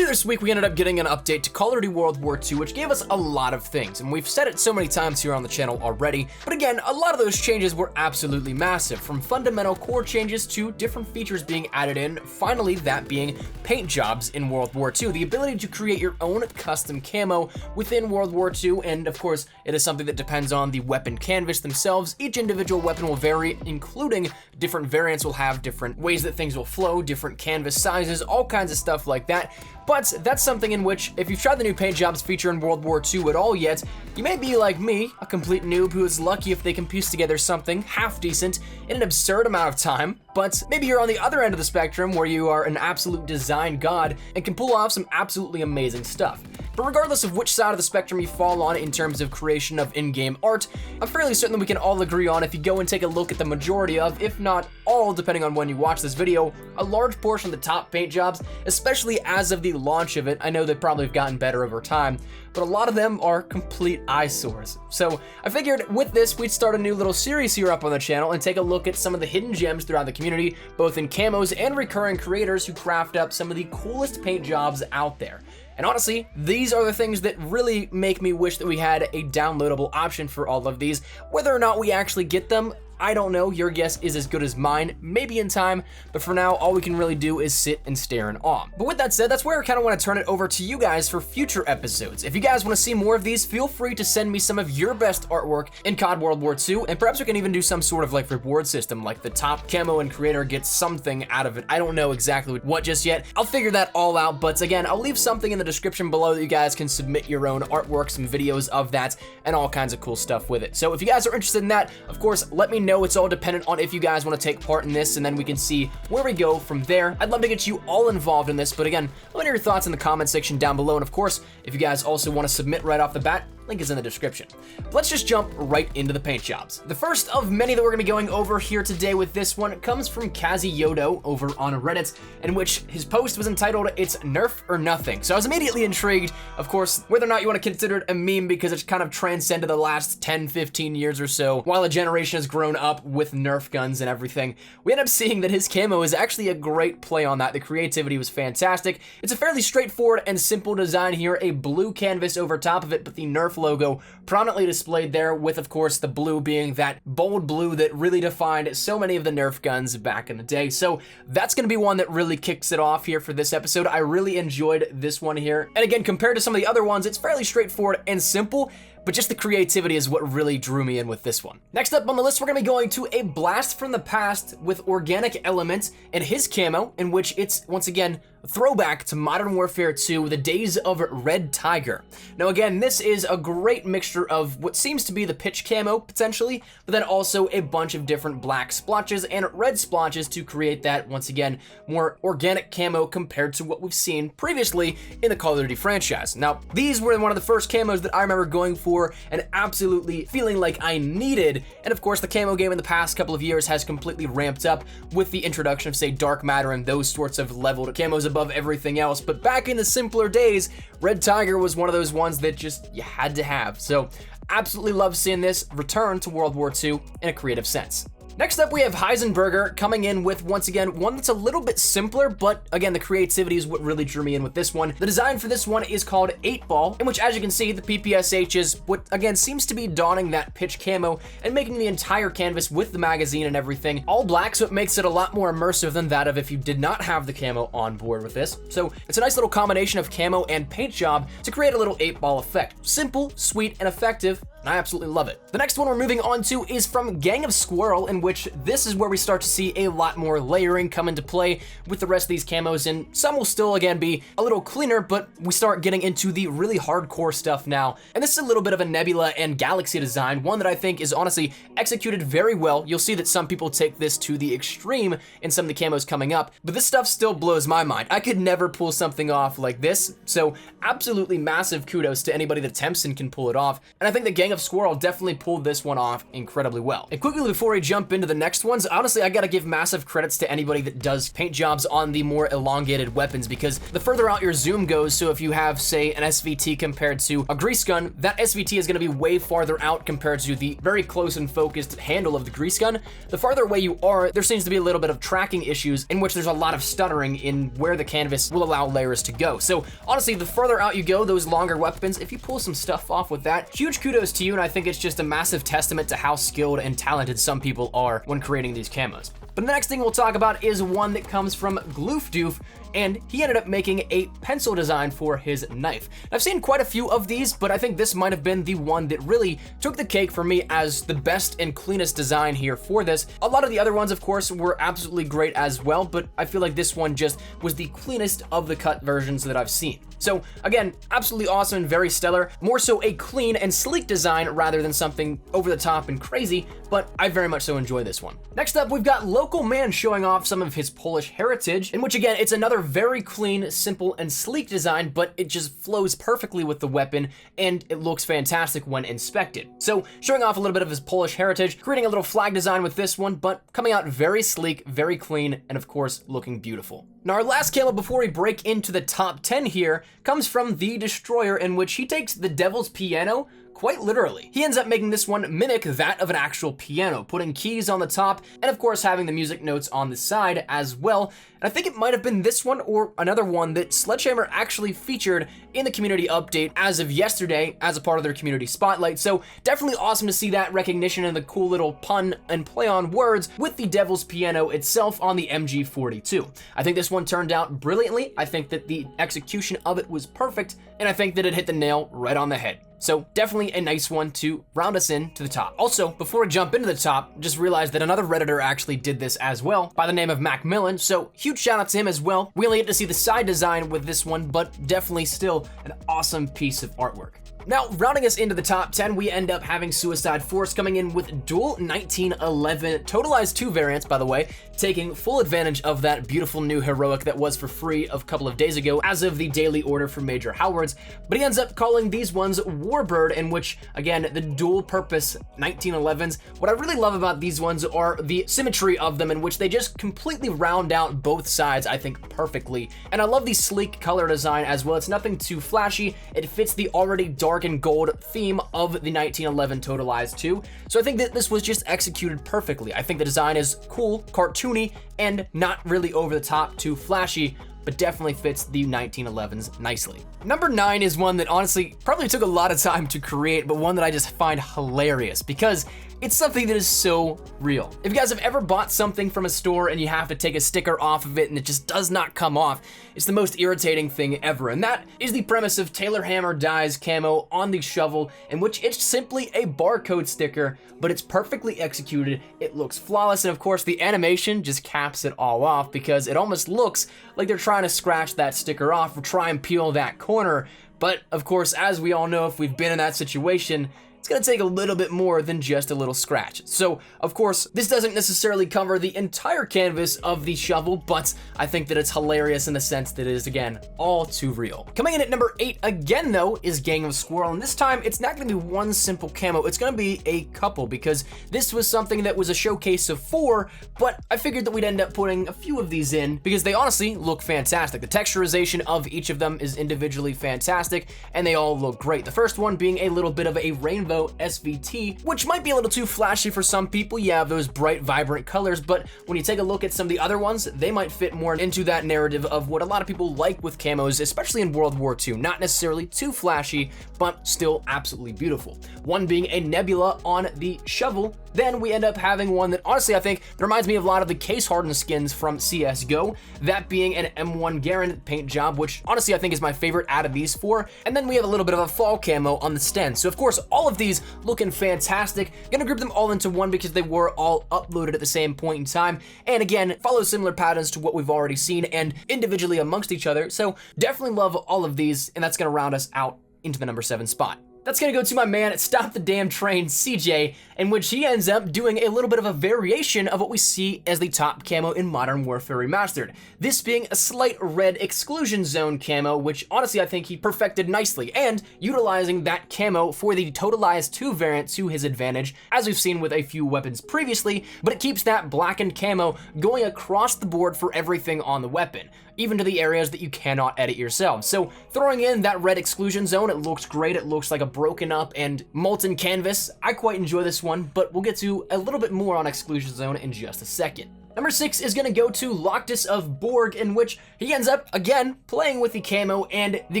Earlier this week, we ended up getting an update to Call of Duty World War II, which gave us a lot of things, and we've said it so many times here on the channel already, but again, a lot of those changes were absolutely massive, from fundamental core changes to different features being added in, finally that being paint jobs in World War II, the ability to create your own custom camo within World War II, and of course, it is something that depends on the weapon canvas themselves. Each individual weapon will vary, including different variants will have different ways that things will flow, different canvas sizes, all kinds of stuff like that. But that's something in which, if you've tried the new paint jobs feature in World War II at all yet, you may be like me, a complete noob who is lucky if they can piece together something half decent in an absurd amount of time. But maybe you're on the other end of the spectrum where you are an absolute design god and can pull off some absolutely amazing stuff. But regardless of which side of the spectrum you fall on in terms of creation of in-game art, I'm fairly certain that we can all agree on, if you go and take a look at the majority of, if not all, depending on when you watch this video, a large portion of the top paint jobs, especially as of the launch of it. I know they probably have gotten better over time, but a lot of them are complete eyesores. So I figured with this, we'd start a new little series here up on the channel and take a look at some of the hidden gems throughout the community, both in camos and recurring creators who craft up some of the coolest paint jobs out there. And honestly, these are the things that really make me wish that we had a downloadable option for all of these. Whether or not we actually get them, I don't know, your guess is as good as mine, maybe in time, but for now, all we can really do is sit and stare in awe. But with that said, that's where I kind of want to turn it over to you guys for future episodes. If you guys want to see more of these, feel free to send me some of your best artwork in COD World War II, and perhaps we can even do some sort of like reward system, like the top camo and creator gets something out of it. I don't know exactly what just yet. I'll figure that all out, but again, I'll leave something in the description below that you guys can submit your own artwork, some videos of that, and all kinds of cool stuff with it. So if you guys are interested in that, of course, let me know. It's all dependent on if you guys want to take part in this, and then we can see where we go from there. I'd love to get you all involved in this, but again, let me know your thoughts in the comment section down below, and of course, if you guys also want to submit right off the bat, link is in the description. But let's just jump right into the paint jobs. The first of many that we're going to be going over here today with this one comes from Kazi Yodo over on Reddit, in which his post was entitled, "It's Nerf or Nothing." So I was immediately intrigued, of course, whether or not you want to consider it a meme, because it's kind of transcended the last 10-15 years or so. While a generation has grown up with Nerf guns and everything, we end up seeing that his camo is actually a great play on that. The creativity was fantastic. It's a fairly straightforward and simple design here, a blue canvas over top of it, but the Nerf logo prominently displayed there, with of course the blue being that bold blue that really defined so many of the Nerf guns back in the day. So that's going to be one that really kicks it off here for this episode. I really enjoyed this one here, and again, compared to some of the other ones, it's fairly straightforward and simple, but just the creativity is what really drew me in with this one. Next up on the list, we're gonna be going to a blast from the past with organic elements and his camo, in which it's once again a throwback to Modern Warfare 2, the days of Red Tiger. Now again, this is a great mixture of what seems to be the pitch camo potentially, but then also a bunch of different black splotches and red splotches to create that, once again, more organic camo compared to what we've seen previously in the Call of Duty franchise. Now, these were one of the first camos that I remember going for and absolutely feeling like I needed, and of course the camo game in the past couple of years has completely ramped up with the introduction of, say, dark matter and those sorts of leveled camos above everything else. But back in the simpler days, Red Tiger was one of those ones that just you had to have. So absolutely love seeing this return to World War II in a creative sense. Next up, we have Heisenberger coming in with, once again, one that's a little bit simpler, but again, the creativity is what really drew me in with this one. The design for this one is called 8 Ball, in which, as you can see, the PPSH is what, again, seems to be donning that pitch camo and making the entire canvas with the magazine and everything all black, so it makes it a lot more immersive than that of if you did not have the camo on board with this. So it's a nice little combination of camo and paint job to create a little 8 ball effect. Simple, sweet, and effective, and I absolutely love it. The next one we're moving on to is from Gam Squirrel, in which this is where we start to see a lot more layering come into play with the rest of these camos, and some will still again be a little cleaner, but we start getting into the really hardcore stuff now. And this is a little bit of a Nebula and Galaxy design, one that I think is honestly executed very well. You'll see that some people take this to the extreme in some of the camos coming up, but this stuff still blows my mind. I could never pull something off like this, so absolutely massive kudos to anybody that attempts and can pull it off. And I think that Gam Gang of Squirrel definitely pulled this one off incredibly well. And quickly before we jump into the next ones, honestly, I gotta give massive credits to anybody that does paint jobs on the more elongated weapons, because the further out your zoom goes, so if you have, say, an SVT compared to a grease gun, that SVT is gonna be way farther out compared to the very close and focused handle of the grease gun. The farther away you are, there seems to be a little bit of tracking issues in which there's a lot of stuttering in where the canvas will allow layers to go. So honestly, the further out you go, those longer weapons, if you pull some stuff off with that, huge kudos to you, and I think it's just a massive testament to how skilled and talented some people are when creating these camos. But the next thing we'll talk about is one that comes from Gloof Doof, and he ended up making a pencil design for his knife. I've seen quite a few of these, but I think this might have been the one that really took the cake for me as the best and cleanest design here for this. A lot of the other ones, of course, were absolutely great as well, but I feel like this one just was the cleanest of the cut versions that I've seen. So again, absolutely awesome and very stellar. More so a clean and sleek design rather than something over the top and crazy, but I very much so enjoy this one. Next up, we've got Local Man showing off some of his Polish heritage, in which again, it's another very clean, simple, and sleek design, but it just flows perfectly with the weapon, and it looks fantastic when inspected. So showing off a little bit of his Polish heritage, creating a little flag design with this one, but coming out very sleek, very clean, and of course, looking beautiful. Now our last camo before we break into the top 10 here comes from the Destroyer, in which he takes the Devil's Piano quite literally. He ends up making this one mimic that of an actual piano, putting keys on the top, and of course having the music notes on the side as well. And I think it might have been this one or another one that Sledgehammer actually featured in the community update as of yesterday as a part of their community spotlight. So definitely awesome to see that recognition and the cool little pun and play on words with the Devil's Piano itself on the MG42. I think this one turned out brilliantly. I think that the execution of it was perfect, and I think that it hit the nail right on the head. So definitely a nice one to round us in to the top. Also, before we jump into the top, just realized that another Redditor actually did this as well by the name of Macmillan, so huge shout out to him as well. We only get to see the side design with this one, but definitely still an awesome piece of artwork. Now, rounding us into the top 10, we end up having Suicide Force coming in with dual 1911 totalized 2 variants, by the way, taking full advantage of that beautiful new heroic that was for free a couple of days ago as of the daily order from Major Howards. But he ends up calling these ones Warbird, in which, again, the dual purpose 1911s. What I really love about these ones are the symmetry of them, in which they just completely round out both sides, I think, perfectly. And I love the sleek color design as well. It's nothing too flashy. It fits the already dark and gold theme of the 1911 totalized 2. So I think that this was just executed perfectly. I think the design is cool, cartoony, and not really over the top, too flashy, but definitely fits the 1911s nicely. Number 9 is one that honestly probably took a lot of time to create, but one that I just find hilarious because it's something that is so real. If you guys have ever bought something from a store and you have to take a sticker off of it and it just does not come off, it's the most irritating thing ever. And that is the premise of Taylor Hammer Dye's camo on the shovel, in which it's simply a barcode sticker, but it's perfectly executed. It looks flawless, and of course the animation just caps it all off because it almost looks like they're trying to scratch that sticker off or try and peel that corner. But of course, as we all know, if we've been in that situation, it's gonna take a little bit more than just a little scratch. So, of course, this doesn't necessarily cover the entire canvas of the shovel, but I think that it's hilarious in the sense that it is, again, all too real. Coming in at number 8 again, though, is Gam Squirrel, and this time it's not gonna be one simple camo, it's gonna be a couple, because this was something that was a showcase of 4, but I figured that we'd end up putting a few of these in because they honestly look fantastic. The texturization of each of them is individually fantastic, and they all look great. The first one being a little bit of a rainbow SVT, which might be a little too flashy for some people. You have those bright, vibrant colors, but when you take a look at some of the other ones, they might fit more into that narrative of what a lot of people like with camos, especially in World War II. Not necessarily too flashy, but still absolutely beautiful. One being a Nebula on the shovel. Then we end up having one that honestly I think reminds me of a lot of the case hardened skins from CSGO, that being an M1 Garen paint job, which honestly I think is my favorite out of these 4. And then we have a little bit of a fall camo on the stand. So of course all of these looking fantastic. Gonna group them all into one because they were all uploaded at the same point in time, and again follow similar patterns to what we've already seen and individually amongst each other. So definitely love all of these, and that's gonna round us out into the number 7 spot. That's gonna go to my man, Stop the Damn Train, CJ, in which he ends up doing a little bit of a variation of what we see as the top camo in Modern Warfare Remastered. This being a slight red exclusion zone camo, which honestly I think he perfected nicely, and utilizing that camo for the Totalize 2 variant to his advantage, as we've seen with a few weapons previously, but it keeps that blackened camo going across the board for everything on the weapon, even to the areas that you cannot edit yourself. So throwing in that red exclusion zone, it looks great. It looks like a broken up and molten canvas. I quite enjoy this one, but we'll get to a little bit more on exclusion zone in just a second. Number 6 is gonna go to Dis of Borg, in which he ends up, again, playing with the camo and the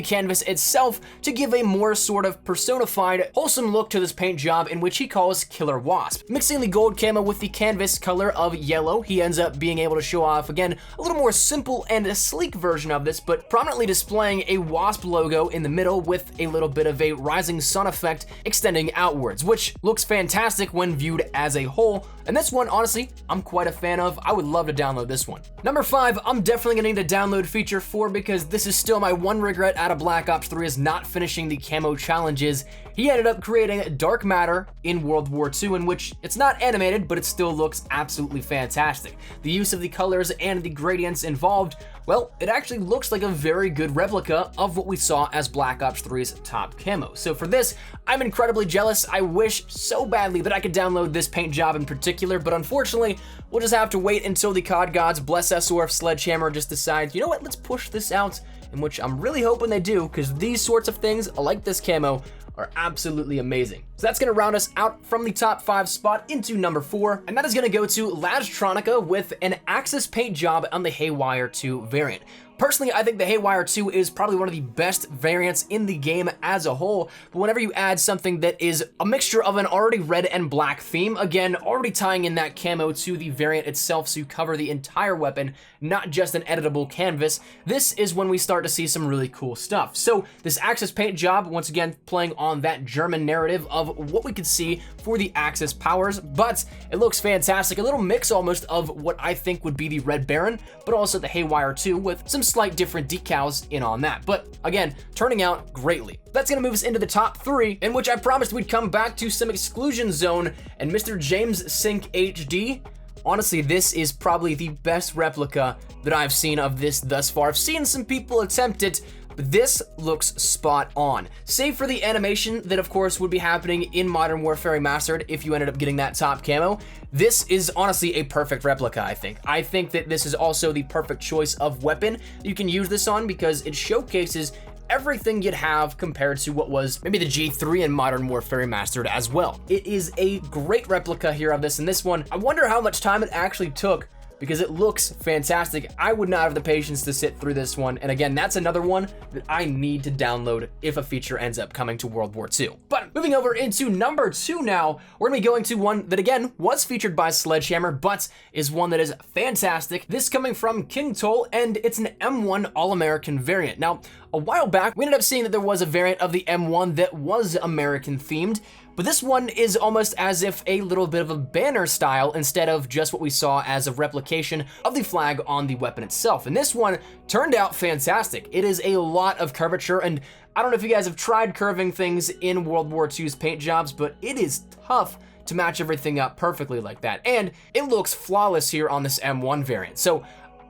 canvas itself to give a more sort of personified, wholesome look to this paint job, in which he calls Killer Wasp. Mixing the gold camo with the canvas color of yellow, he ends up being able to show off, again, a little more simple and a sleek version of this, but prominently displaying a wasp logo in the middle with a little bit of a rising sun effect extending outwards, which looks fantastic when viewed as a whole. And this one, honestly, I'm quite a fan of. I would love to download this one. Number 5, I'm definitely gonna need a download feature for, because this is still my one regret out of Black Ops 3 is not finishing the camo challenges. He ended up creating Dark Matter in World War II, in which it's not animated, but it still looks absolutely fantastic. The use of the colors and the gradients involved, well, it actually looks like a very good replica of what we saw as Black Ops 3's top camo. So for this, I'm incredibly jealous. I wish so badly that I could download this paint job in particular, but unfortunately, we'll just have to wait until the COD gods, bless us, or if Sledgehammer just decides, you know what, let's push this out, in which I'm really hoping they do, because these sorts of things, like this camo, are absolutely amazing. So that's gonna round us out from the top 5 spot into number 4, and that is gonna go to Lastronica with an Axis paint job on the Haywire 2 variant. Personally, I think the Haywire 2 is probably one of the best variants in the game as a whole, but whenever you add something that is a mixture of an already red and black theme, again, already tying in that camo to the variant itself so you cover the entire weapon, not just an editable canvas, this is when we start to see some really cool stuff. So this Axis paint job, once again, playing on that German narrative of what we could see for the Axis powers, but it looks fantastic. A little mix almost of what I think would be the Red Baron, but also the Haywire 2 with some slight different decals in on that, but again, turning out greatly. That's gonna move us into the top 3, in which I promised we'd come back to some exclusion zone, and Mr. James Sink HD. Honestly, this is probably the best replica that I've seen of this thus far. I've seen some people attempt it, but this looks spot on. Save for the animation that, of course, would be happening in Modern Warfare Remastered if you ended up getting that top camo. This is honestly a perfect replica, I think. I think that this is also the perfect choice of weapon you can use this on, because it showcases everything you'd have compared to what was maybe the G3 in Modern Warfare Remastered as well. It is a great replica here of this, and this one, I wonder how much time it actually took, because it looks fantastic. I would not have the patience to sit through this one, and again, that's another one that I need to download if a feature ends up coming to World War II. But moving over into number 2 now, we're gonna be going to one that again was featured by Sledgehammer, but is one that is fantastic. This coming from King Toll, and it's an M1 All-American variant. Now, a while back, we ended up seeing that there was a variant of the M1 that was American themed, but this one is almost as if a little bit of a banner style instead of just what we saw as a replication of the flag on the weapon itself. And this one turned out fantastic. It is a lot of curvature, and I don't know if you guys have tried curving things in World War II's paint jobs, but it is tough to match everything up perfectly like that. And it looks flawless here on this M1 variant. So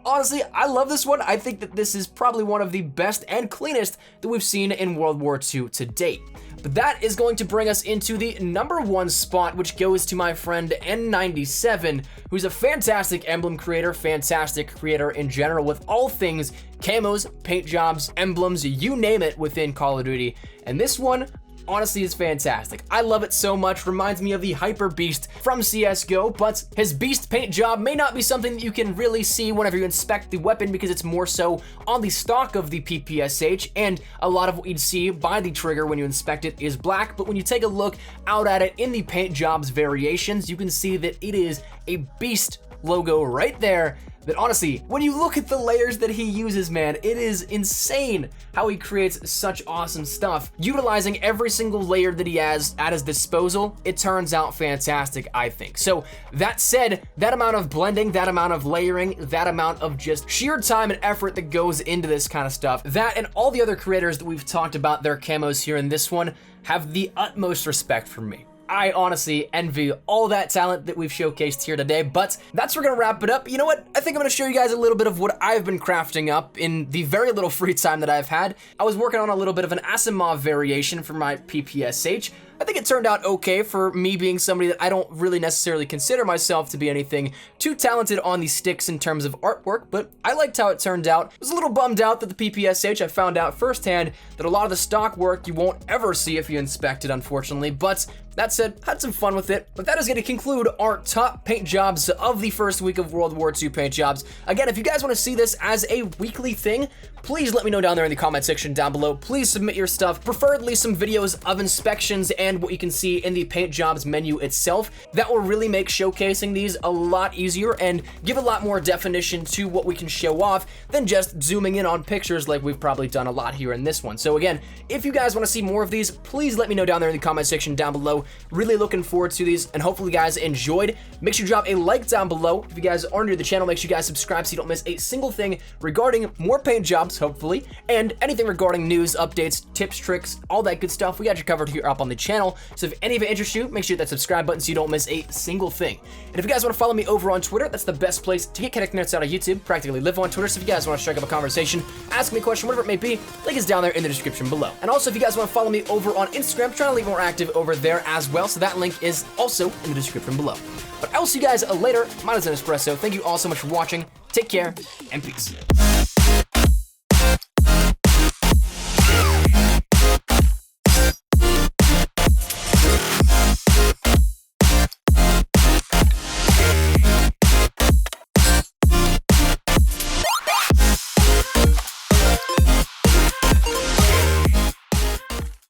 honestly, I love this one. I think that this is probably one of the best and cleanest that we've seen in World War II to date. But that is going to bring us into the number 1 spot, which goes to my friend N97, who's a fantastic emblem creator, fantastic creator in general with all things camos, paint jobs, emblems, you name it within Call of Duty. And this one, honestly, is fantastic. I love it so much. Reminds me of the Hyper Beast from CSGO, but his Beast paint job may not be something that you can really see whenever you inspect the weapon, because it's more so on the stock of the PPSH, and a lot of what you'd see by the trigger when you inspect it is black. But when you take a look out at it in the paint job's variations, you can see that it is a Beast logo right there. That honestly, when you look at the layers that he uses, man, it is insane how he creates such awesome stuff, utilizing every single layer that he has at his disposal, it turns out fantastic, I think. So that said, that amount of blending, that amount of layering, that amount of just sheer time and effort that goes into this kind of stuff, that and all the other creators that we've talked about their camos here in this one have the utmost respect for me. I honestly envy all that talent that we've showcased here today, but that's where we're gonna wrap it up. You know what? I think I'm gonna show you guys a little bit of what I've been crafting up in the very little free time that I've had. I was working on a little bit of an Asimov variation for my PPSH. I think it turned out okay for me being somebody that I don't really necessarily consider myself to be anything too talented on the sticks in terms of artwork, but I liked how it turned out. I was a little bummed out that the PPSH, I found out firsthand that a lot of the stock work you won't ever see if you inspect it, unfortunately, but that said, had some fun with it. But that is going to conclude our top paint jobs of the first week of World War II paint jobs. Again, if you guys want to see this as a weekly thing, please let me know down there in the comment section down below. Please submit your stuff, preferably some videos of inspections and what you can see in the paint jobs menu itself. That will really make showcasing these a lot easier and give a lot more definition to what we can show off than just zooming in on pictures like we've probably done a lot here in this one. So again, if you guys want to see more of these, please let me know down there in the comment section down below. Really looking forward to these, and hopefully you guys enjoyed. Make sure you drop a like down below. If you guys are new to the channel, make sure you guys subscribe so you don't miss a single thing regarding more paint jobs, hopefully, and anything regarding news, updates, tips, tricks, all that good stuff. We got you covered here up on the channel. So if any of it interests you, make sure you hit that subscribe button so you don't miss a single thing. And if you guys want to follow me over on Twitter, that's the best place to get connected outside of YouTube. Practically live on Twitter, so if you guys want to strike up a conversation, ask me a question, whatever it may be, link is down there in the description below. And also, if you guys want to follow me over on Instagram, I'm trying to be more active over there as well, so that link is also in the description below. But I will see you guys later. Mine is an espresso. Thank you all so much for watching. Take care, and peace.